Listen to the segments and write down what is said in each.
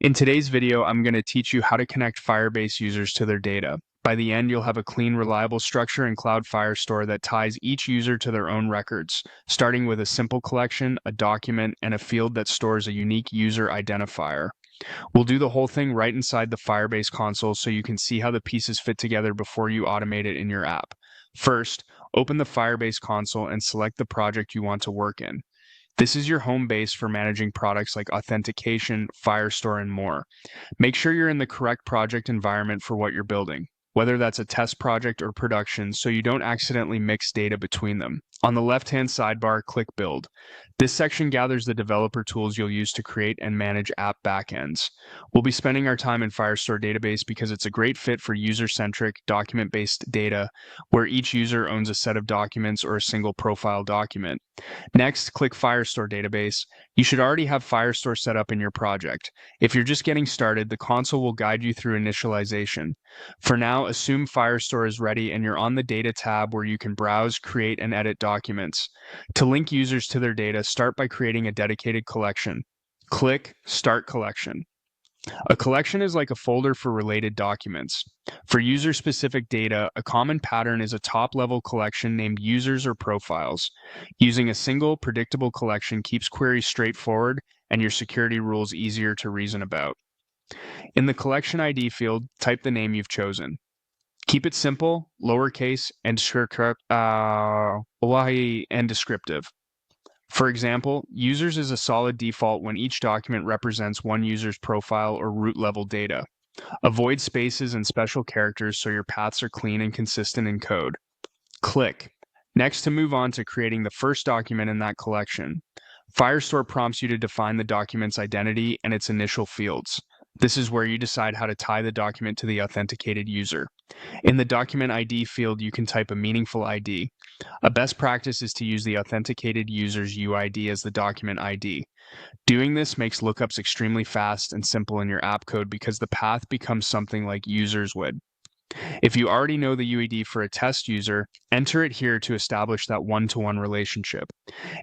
In today's video, I'm going to teach you how to connect Firebase users to their data. By the end, you'll have a clean, reliable structure in Cloud Firestore that ties each user to their own records, starting with a simple collection, a document, and a field that stores a unique user identifier. We'll do the whole thing right inside the Firebase console so you can see how the pieces fit together before you automate it in your app. First, open the Firebase console and select the project you want to work in. This is your home base for managing products like authentication, Firestore, and more. Make sure you're in the correct project environment for what you're building, whether that's a test project or production, so you don't accidentally mix data between them. On the left-hand sidebar, click Build. This section gathers the developer tools you'll use to create and manage app backends. We'll be spending our time in Firestore database because it's a great fit for user-centric, document-based data, where each user owns a set of documents or a single profile document. Next, click Firestore database. You should already have Firestore set up in your project. If you're just getting started, the console will guide you through initialization. For now, assume Firestore is ready and you're on the Data tab where you can browse, create, and edit documents. To link users to their data, start by creating a dedicated collection. Click Start Collection. A collection is like a folder for related documents. For user-specific data, a common pattern is a top-level collection named users or profiles. Using a single, predictable collection keeps queries straightforward and your security rules easier to reason about. In the collection ID field, type the name you've chosen. Keep it simple, lowercase, and descriptive. For example, users is a solid default when each document represents one user's profile or root level data. Avoid spaces and special characters so your paths are clean and consistent in code. Click. Next, to move on to creating the first document in that collection. Firestore prompts you to define the document's identity and its initial fields. This is where you decide how to tie the document to the authenticated user. In the document ID field, you can type a meaningful ID. A best practice is to use the authenticated user's UID as the document ID. Doing this makes lookups extremely fast and simple in your app code because the path becomes something like users would. If you already know the UID for a test user, enter it here to establish that one-to-one relationship.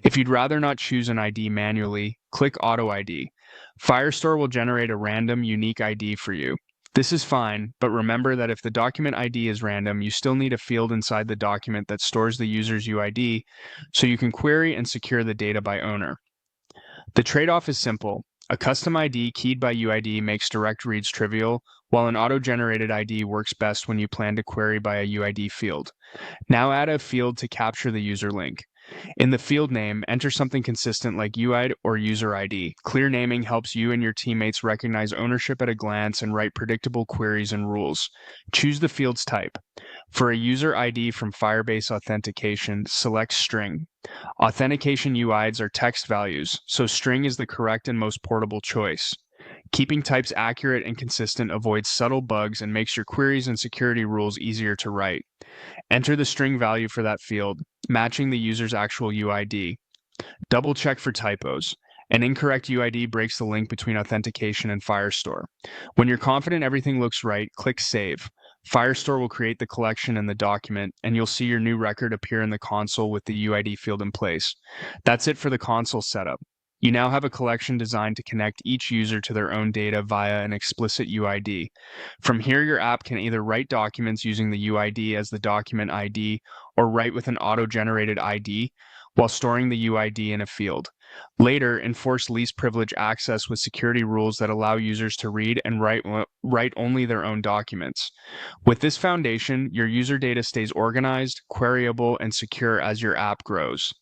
If you'd rather not choose an ID manually, click Auto ID. Firestore will generate a random, unique ID for you. This is fine, but remember that if the document ID is random, you still need a field inside the document that stores the user's UID so you can query and secure the data by owner. The trade-off is simple. A custom ID keyed by UID makes direct reads trivial, while an auto-generated ID works best when you plan to query by a UID field. Now add a field to capture the user link. In the field name, enter something consistent like UID or user ID. Clear naming helps you and your teammates recognize ownership at a glance and write predictable queries and rules. Choose the field's type. For a user ID from Firebase authentication, select string. Authentication UIDs are text values, so string is the correct and most portable choice. Keeping types accurate and consistent avoids subtle bugs and makes your queries and security rules easier to write. Enter the string value for that field, matching the user's actual UID. Double check for typos. An incorrect UID breaks the link between authentication and Firestore. When you're confident everything looks right, click Save. Firestore will create the collection and the document, and you'll see your new record appear in the console with the UID field in place. That's it for the console setup. You now have a collection designed to connect each user to their own data via an explicit UID. From here, your app can either write documents using the UID as the document ID or write with an auto-generated ID while storing the UID in a field. Later, enforce least privilege access with security rules that allow users to read and write only their own documents. With this foundation, your user data stays organized, queryable, and secure as your app grows.